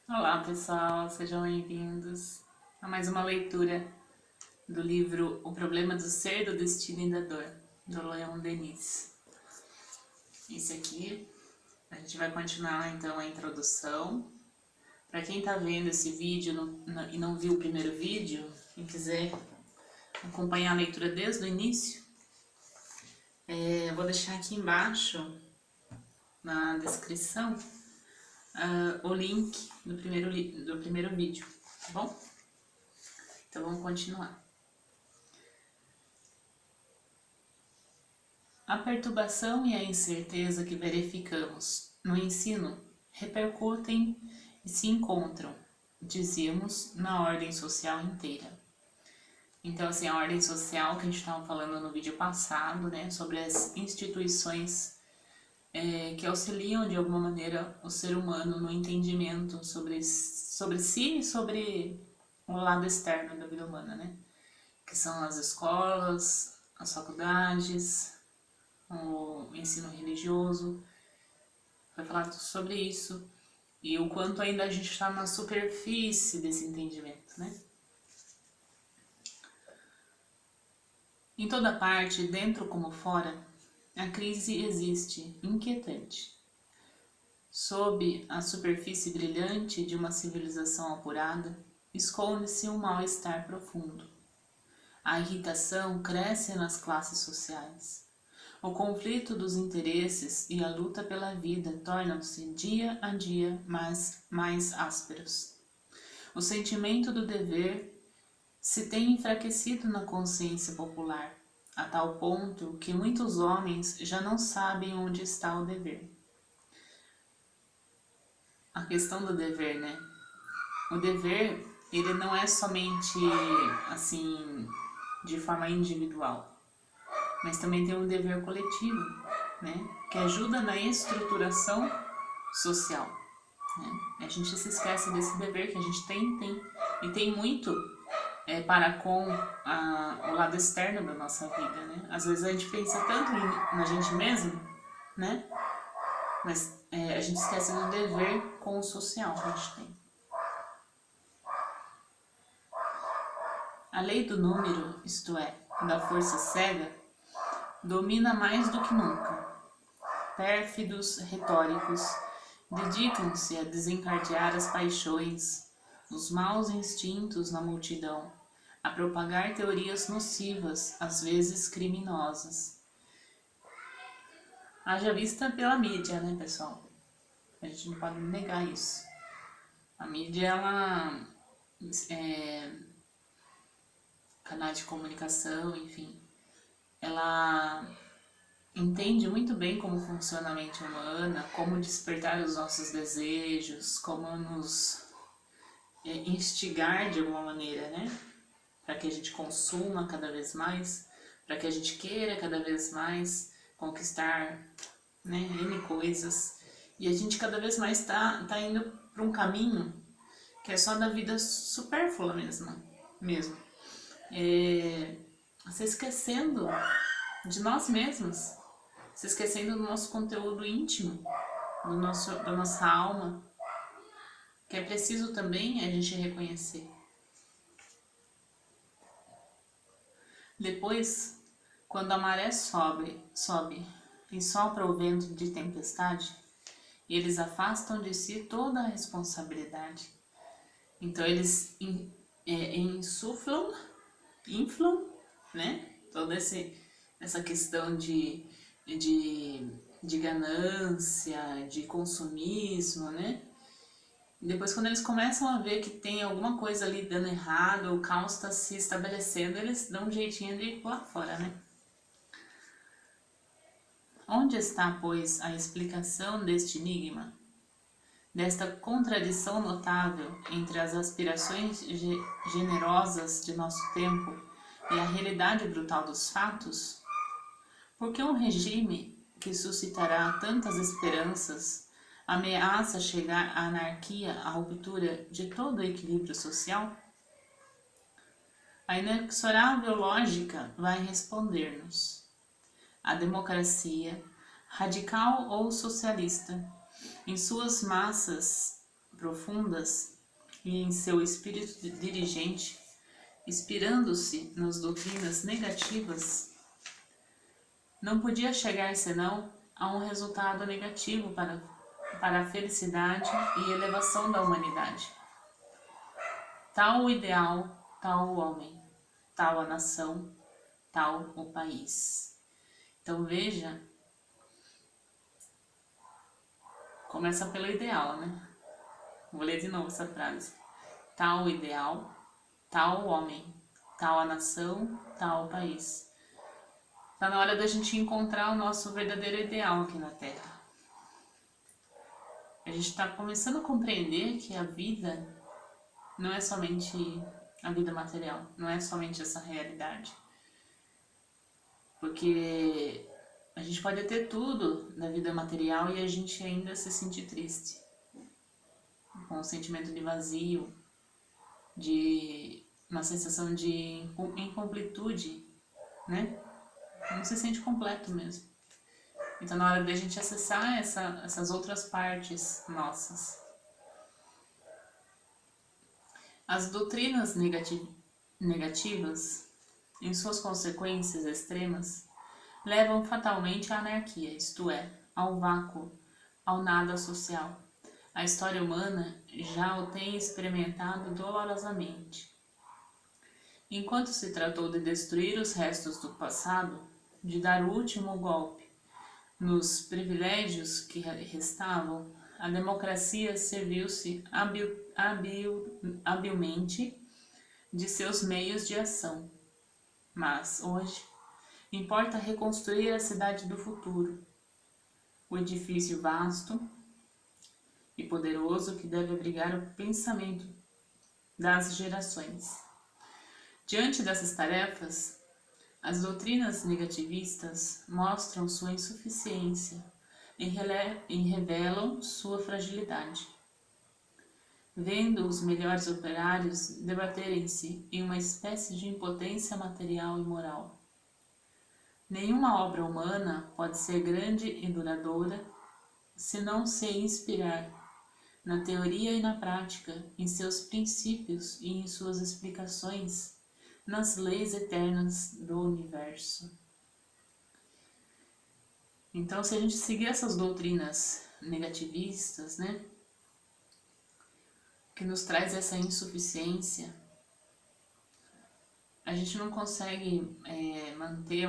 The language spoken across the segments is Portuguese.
Olá pessoal, sejam bem-vindos a mais uma leitura do livro O Problema do Ser, do Destino e da Dor, do Leon Denis. Esse aqui, a gente vai continuar então a introdução. Para quem está vendo esse vídeo e não viu o primeiro vídeo e quiser acompanhar a leitura desde o início, eu vou deixar aqui embaixo na descrição o link do primeiro vídeo, tá bom? Então vamos continuar. A perturbação e a incerteza que verificamos no ensino repercutem e se encontram, dizíamos, na ordem social inteira. Então, assim, a ordem social que a gente estava falando no vídeo passado, né, sobre as instituições que auxiliam de alguma maneira o ser humano no entendimento sobre si e sobre o lado externo da vida humana, né, que são as escolas, as faculdades, o ensino religioso, vai falar sobre isso e o quanto ainda a gente está na superfície desse entendimento, né? Em toda parte, dentro como fora, a crise existe, inquietante. Sob a superfície brilhante de uma civilização apurada, esconde-se um mal-estar profundo. A irritação cresce nas classes sociais. O conflito dos interesses e a luta pela vida tornam-se dia a dia mais ásperos. O sentimento do dever se tem enfraquecido na consciência popular, a tal ponto que muitos homens já não sabem onde está o dever. A questão do dever, né? O dever, ele não é somente assim de forma individual, mas também tem um dever coletivo, né? Que ajuda na estruturação social. Né? A gente se esquece desse dever que a gente tem e tem muito para com o lado externo da nossa vida, né? Às vezes a gente pensa tanto na gente mesmo, né? Mas a gente esquece do dever com o social que a gente tem. A lei do número, isto é, da força cega, domina mais do que nunca. Pérfidos retóricos dedicam-se a desencadear as paixões, os maus instintos na multidão, a propagar teorias nocivas, às vezes criminosas. Haja vista pela mídia, né, pessoal? A gente não pode negar isso. A mídia, ela canais de comunicação, enfim, ela entende muito bem como funciona a mente humana, como despertar os nossos desejos, como nos instigar de alguma maneira, né? Para que a gente consuma cada vez mais, para que a gente queira cada vez mais conquistar, né, N coisas. E a gente cada vez mais tá indo para um caminho que é só da vida supérflua mesmo. Se esquecendo de nós mesmos, se esquecendo do nosso conteúdo íntimo, da nossa alma, que é preciso também a gente reconhecer. Depois, quando a maré sobe e sopra o vento de tempestade, eles afastam de si toda a responsabilidade. Então eles inflam, né? Toda essa questão de ganância, de consumismo, né? E depois quando eles começam a ver que tem alguma coisa ali dando errado, o caos está se estabelecendo, eles dão um jeitinho de ir lá fora, né? Onde está, pois, a explicação deste enigma? Desta contradição notável entre as aspirações generosas de nosso tempo e a realidade brutal dos fatos? Porque um regime que suscitará tantas esperanças ameaça chegar à anarquia, à ruptura de todo o equilíbrio social? A inexorável lógica vai responder-nos. A democracia, radical ou socialista, em suas massas profundas e em seu espírito dirigente, inspirando-se nas doutrinas negativas, não podia chegar senão a um resultado negativo para a felicidade e elevação da humanidade. Tal o ideal, tal o homem, tal a nação, tal o país. Então veja, começa pelo ideal, né? Vou ler de novo essa frase. Tal o ideal, tal o homem, tal a nação, tal o país. Está na hora da gente encontrar o nosso verdadeiro ideal aqui na Terra. A gente está começando a compreender que a vida não é somente a vida material, não é somente essa realidade. Porque a gente pode ter tudo da vida material e a gente ainda se sentir triste, com um sentimento de vazio, de uma sensação de incompletude, né? Não se sente completo mesmo. Então, na hora da gente acessar essas outras partes nossas. As doutrinas negativas, em suas consequências extremas, levam fatalmente à anarquia, isto é, ao vácuo, ao nada social. A história humana já o tem experimentado dolorosamente. Enquanto se tratou de destruir os restos do passado, de dar o último golpe nos privilégios que restavam, a democracia serviu-se habilmente de seus meios de ação. Mas, hoje, importa reconstruir a cidade do futuro, o edifício vasto e poderoso que deve abrigar o pensamento das gerações. Diante dessas tarefas, as doutrinas negativistas mostram sua insuficiência e revelam sua fragilidade. Vendo os melhores operários debaterem-se em uma espécie de impotência material e moral. Nenhuma obra humana pode ser grande e duradoura se não se inspirar na teoria e na prática, em seus princípios e em suas explicações, nas leis eternas do universo. Então, se a gente seguir essas doutrinas negativistas, né, que nos traz essa insuficiência, a gente não consegue manter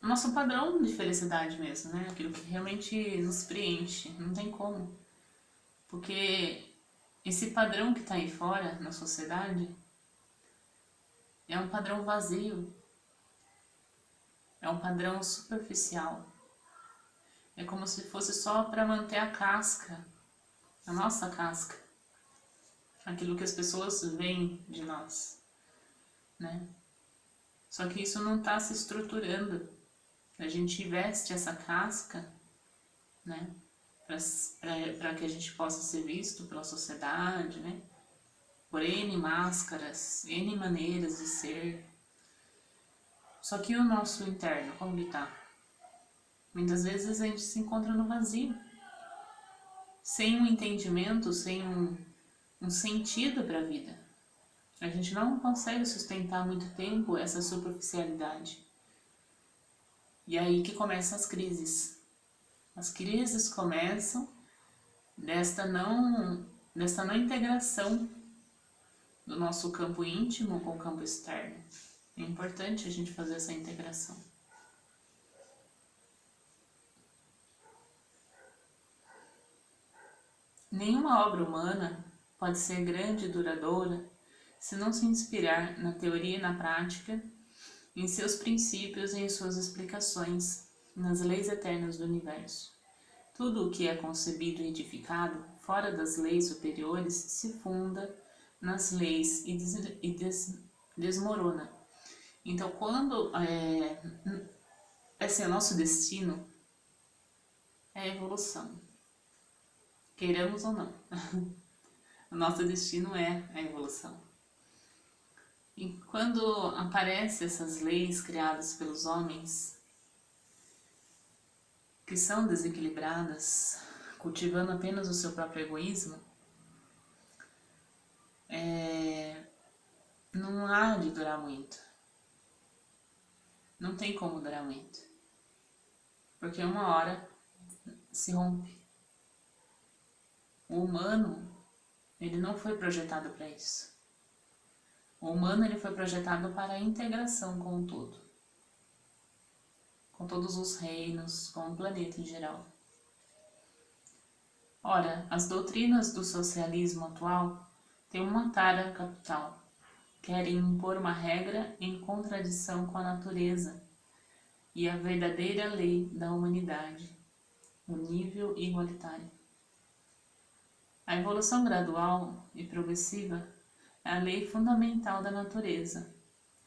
nosso padrão de felicidade mesmo, né? Aquilo que realmente nos preenche, não tem como. Porque esse padrão que está aí fora, na sociedade, é um padrão vazio, é um padrão superficial. É como se fosse só para manter a casca, a nossa casca, aquilo que as pessoas veem de nós, né? Só que isso não está se estruturando. A gente veste essa casca, né? Para que a gente possa ser visto pela sociedade, né? Por N máscaras, N maneiras de ser. Só que o nosso interno, como ele tá? Muitas vezes a gente se encontra no vazio, sem um entendimento, sem um sentido para a vida. A gente não consegue sustentar muito tempo essa superficialidade. E aí que começam as crises. As crises começam desta não integração do nosso campo íntimo com o campo externo. É importante a gente fazer essa integração. Nenhuma obra humana pode ser grande e duradoura se não se inspirar na teoria e na prática, em seus princípios e em suas explicações, nas leis eternas do universo. Tudo o que é concebido e edificado fora das leis superiores se funda nas leis e desmorona. Então, quando esse é o nosso destino, é a evolução, queiramos ou não. O nosso destino é a evolução. E quando aparecem essas leis criadas pelos homens, que são desequilibradas, cultivando apenas o seu próprio egoísmo, não há de durar muito. Não tem como durar muito. Porque uma hora se rompe. O humano, ele não foi projetado para isso. O humano, ele foi projetado para a integração com o todo. Com todos os reinos, com o planeta em geral. Ora, as doutrinas do socialismo atual têm uma tara capital. Querem impor uma regra em contradição com a natureza e a verdadeira lei da humanidade, o nível igualitário. A evolução gradual e progressiva é a lei fundamental da natureza.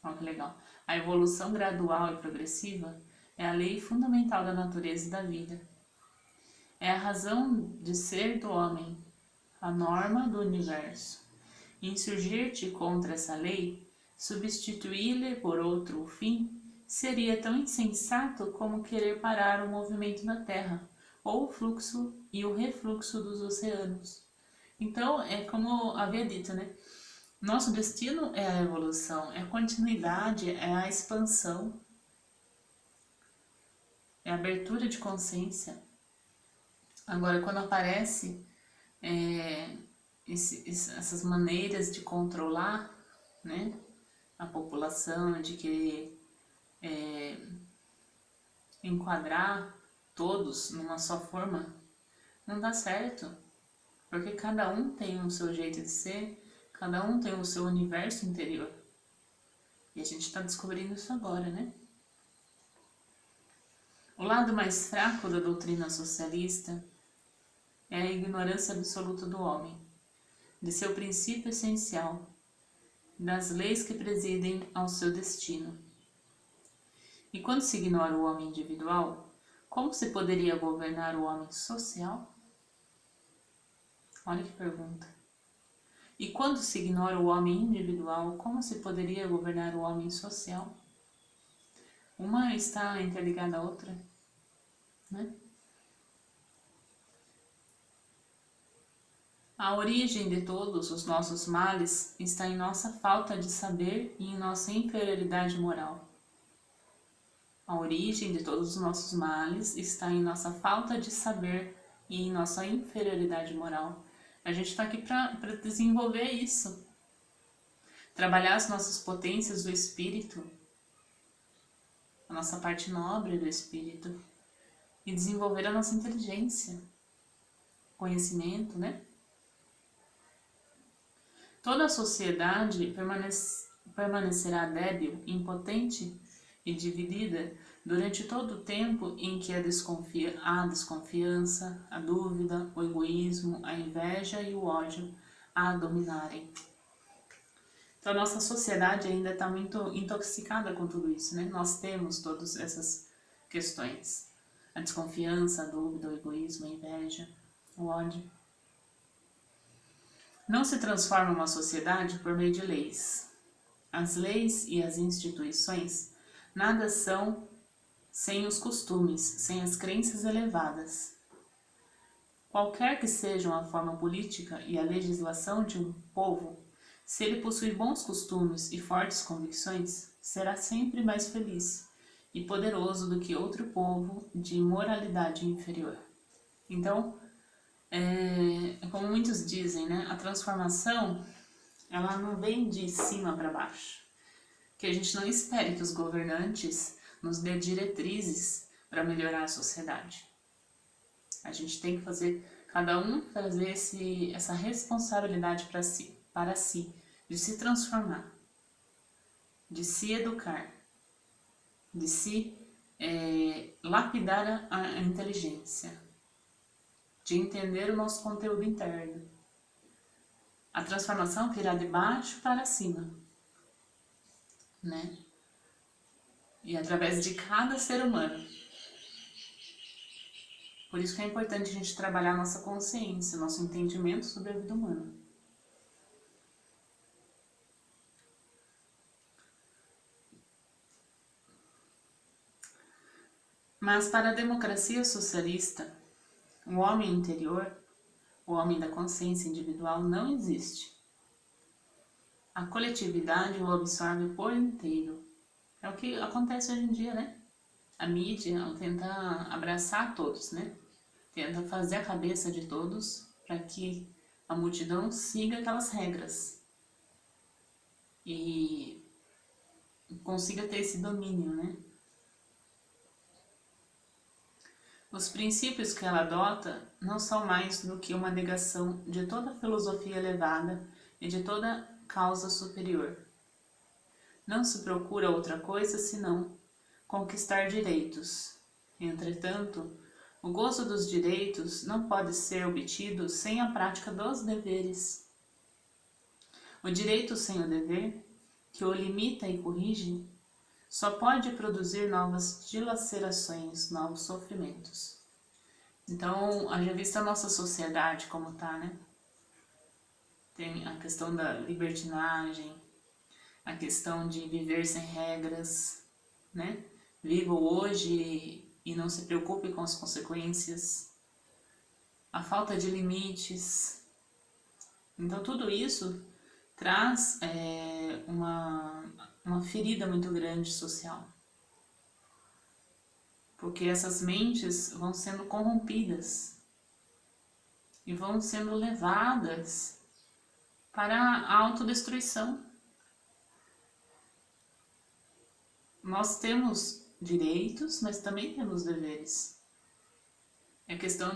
Olha que legal. A evolução gradual e progressiva é a lei fundamental da natureza e da vida. É a razão de ser do homem, a norma do universo. Insurgir-te contra essa lei, substituí-la por outro fim, seria tão insensato como querer parar o movimento da Terra, ou o fluxo e o refluxo dos oceanos. Então, é como havia dito, né? Nosso destino é a evolução, é a continuidade, é a expansão, é a abertura de consciência. Agora, quando aparece essas maneiras de controlar, né, a população, de querer enquadrar todos numa só forma, não dá certo, porque cada um tem o seu jeito de ser, cada um tem o seu universo interior. E a gente está descobrindo isso agora, né? O lado mais fraco da doutrina socialista é a ignorância absoluta do homem, de seu princípio essencial, das leis que presidem ao seu destino. E quando se ignora o homem individual, como se poderia governar o homem social? Olha que pergunta. E quando se ignora o homem individual, como se poderia governar o homem social? Uma está interligada à outra, né? A origem de todos os nossos males está em nossa falta de saber e em nossa inferioridade moral. A origem de todos os nossos males está em nossa falta de saber e em nossa inferioridade moral. A gente está aqui para desenvolver isso. Trabalhar as nossas potências do espírito, a nossa parte nobre do espírito, e desenvolver a nossa inteligência, conhecimento, né? Toda a sociedade permanecerá débil, impotente e dividida durante todo o tempo em que a desconfiança, a dúvida, o egoísmo, a inveja e o ódio a dominarem. Então, a nossa sociedade ainda está muito intoxicada com tudo isso, né? Nós temos todas essas questões. A desconfiança, a dúvida, o egoísmo, a inveja, o ódio. Não se transforma uma sociedade por meio de leis. As leis e as instituições nada são sem os costumes, sem as crenças elevadas. Qualquer que sejam a forma política e a legislação de um povo, se ele possui bons costumes e fortes convicções, será sempre mais feliz e poderoso do que outro povo de moralidade inferior. Então, como muitos dizem, né, a transformação ela não vem de cima para baixo. Que a gente não espere que os governantes nos dê diretrizes para melhorar a sociedade. A gente tem que fazer, cada um trazer essa responsabilidade para si, de se transformar, de se educar, de se lapidar a inteligência, de entender o nosso conteúdo interno. A transformação virá de baixo para cima, né? E através de cada ser humano. Por isso que é importante a gente trabalhar nossa consciência, nosso entendimento sobre a vida humana. Mas para a democracia socialista, O homem interior, o homem da consciência individual, não existe. A coletividade o absorve por inteiro. É o que acontece hoje em dia, né? A mídia tenta abraçar todos, né? Tenta fazer a cabeça de todos para que a multidão siga aquelas regras e consiga ter esse domínio, né? Os princípios que ela adota não são mais do que uma negação de toda filosofia elevada e de toda causa superior. Não se procura outra coisa senão conquistar direitos. Entretanto, o gozo dos direitos não pode ser obtido sem a prática dos deveres. O direito sem o dever, que o limita e corrige, só pode produzir novas dilacerações, novos sofrimentos. Então, haja vista a nossa sociedade como tá, né? Tem a questão da libertinagem, a questão de viver sem regras, né? Viva hoje e não se preocupe com as consequências. A falta de limites. Então, tudo isso traz uma ferida muito grande social. Porque essas mentes vão sendo corrompidas e vão sendo levadas para a autodestruição. Nós temos direitos, mas também temos deveres. É questão,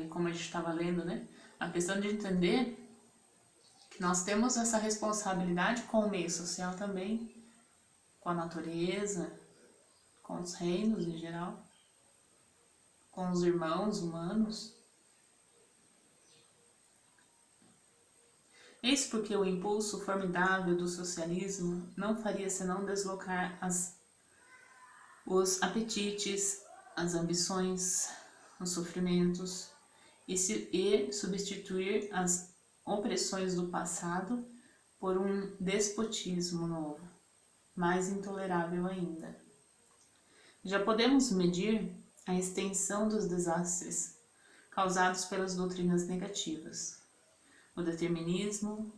como a gente estava lendo, né? A questão de entender que nós temos essa responsabilidade com o meio social também, com a natureza, com os reinos em geral, com os irmãos humanos. Eis porque o impulso formidável do socialismo não faria senão deslocar os apetites, as ambições, os sofrimentos e substituir as opressões do passado por um despotismo novo, mais intolerável ainda. Já podemos medir a extensão dos desastres causados pelas doutrinas negativas. O determinismo,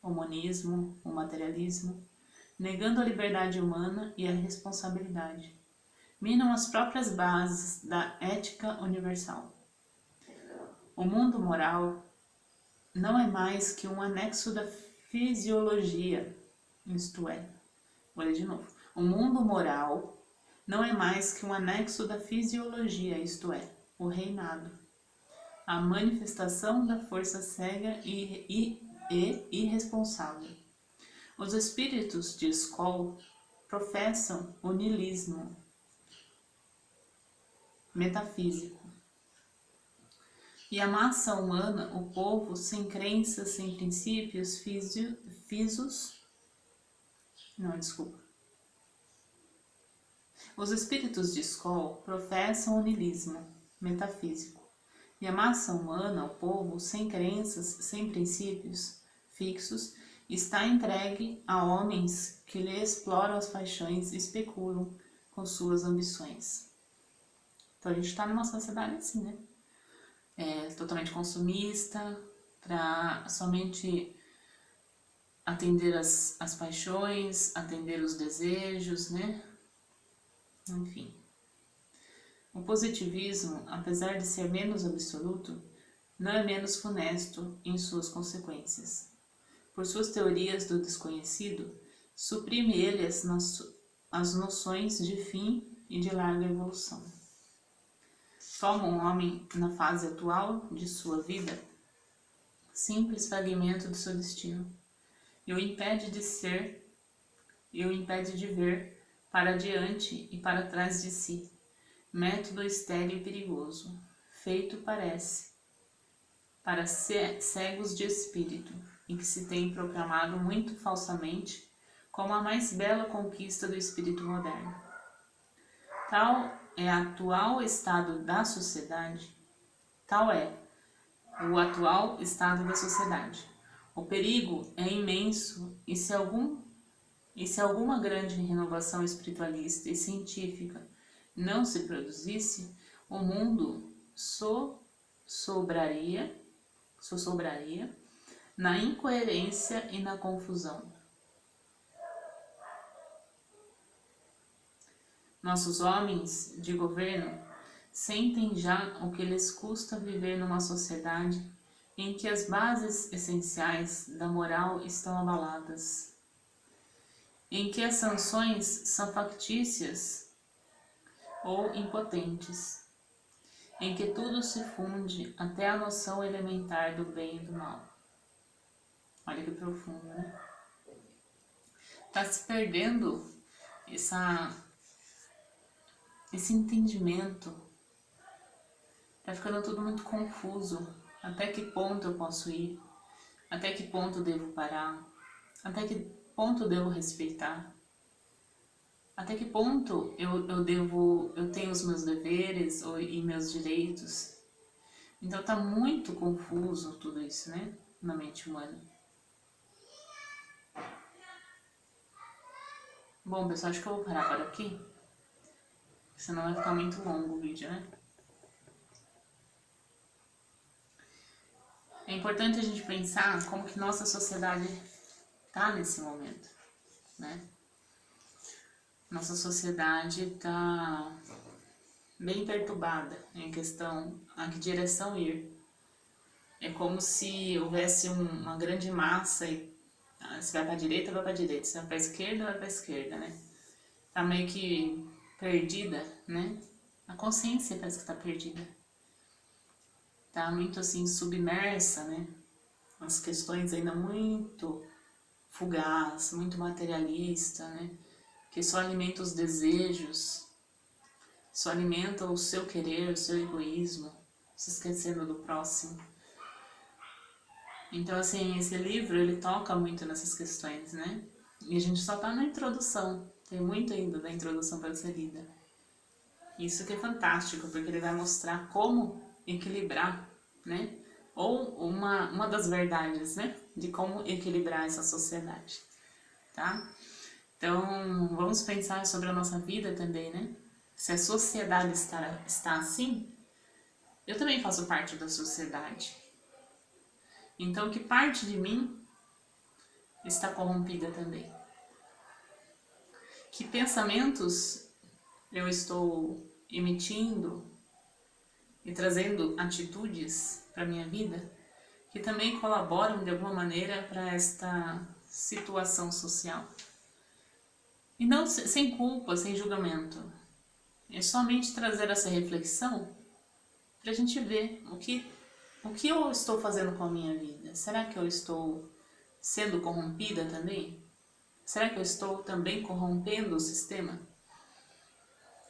o monismo, o materialismo, negando a liberdade humana e a responsabilidade, minam as próprias bases da ética universal. O mundo moral não é mais que um anexo da fisiologia, isto é, vou ler de novo. O mundo moral não é mais que um anexo da fisiologia, isto é, o reinado, a manifestação da força cega e irresponsável. Os espíritos de Skoll professam o niilismo metafísico. E a massa humana, o povo, sem crenças, sem princípios, Os espíritos de Skoll professam o niilismo metafísico. E a massa humana, o povo, sem crenças, sem princípios fixos, está entregue a homens que lhe exploram as paixões e especulam com suas ambições. Então a gente está numa sociedade assim, né? Totalmente consumista, para somente atender as paixões, atender os desejos, né? Enfim. O positivismo, apesar de ser menos absoluto, não é menos funesto em suas consequências. Por suas teorias do desconhecido, suprime ele as noções de fim e de larga evolução. Toma um homem, na fase atual de sua vida, simples fragmento do seu destino, e o impede de ser, e o impede de ver para diante e para trás de si. Método estéril e perigoso, feito parece, para cegos de espírito, e que se tem proclamado muito falsamente como a mais bela conquista do espírito moderno. Tal é o atual estado da sociedade. O perigo é imenso e se alguma grande renovação espiritualista e científica não se produzisse, o mundo sobraria na incoerência e na confusão. Nossos homens de governo sentem já o que lhes custa viver numa sociedade em que as bases essenciais da moral estão abaladas, em que as sanções são factícias ou impotentes, em que tudo se funde até a noção elementar do bem e do mal. Olha que profundo, né? Está se perdendo esse entendimento. Está ficando tudo muito confuso. Até que ponto eu posso ir? Até que ponto devo parar? Até que ponto devo respeitar? Até que ponto eu tenho os meus deveres e meus direitos? Então tá muito confuso tudo isso, né? Na mente humana. Bom, pessoal, acho que eu vou parar por aqui. Senão vai ficar muito longo o vídeo, né? É importante a gente pensar como que nossa sociedade tá nesse momento, né? Nossa sociedade tá bem perturbada em questão a que direção ir. É como se houvesse uma grande massa e se vai para a direita, vai para a direita, se vai para a esquerda, vai para a esquerda, né? Tá meio que perdida, né? A consciência parece que tá perdida. Tá muito assim submersa, né? As questões ainda muito fugaz, muito materialista, né? Que só alimenta os desejos, só alimenta o seu querer, o seu egoísmo, se esquecendo do próximo. Então, assim, esse livro, ele toca muito nessas questões, né? E a gente só tá na introdução, tem muito ainda da introdução para ser lida. Isso que é fantástico, porque ele vai mostrar como equilibrar, né? Ou uma das verdades, né? De como equilibrar essa sociedade, tá? Então, vamos pensar sobre a nossa vida também, né? Se a sociedade está assim, eu também faço parte da sociedade. Então, que parte de mim está corrompida também? Que pensamentos eu estou emitindo e trazendo atitudes para minha vida que também colaboram de alguma maneira para esta situação social? E não sem culpa, sem julgamento. É somente trazer essa reflexão para a gente ver o que eu estou fazendo com a minha vida. Será que eu estou sendo corrompida também? Será que eu estou também corrompendo o sistema?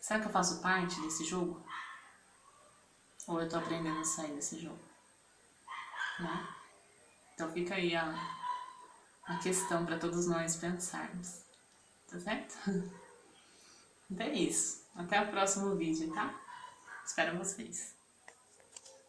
Será que eu faço parte desse jogo? Ou eu estou aprendendo a sair desse jogo? Né? Então fica aí a questão para todos nós pensarmos. Tá certo? Então é isso. Até o próximo vídeo, tá? Espero vocês.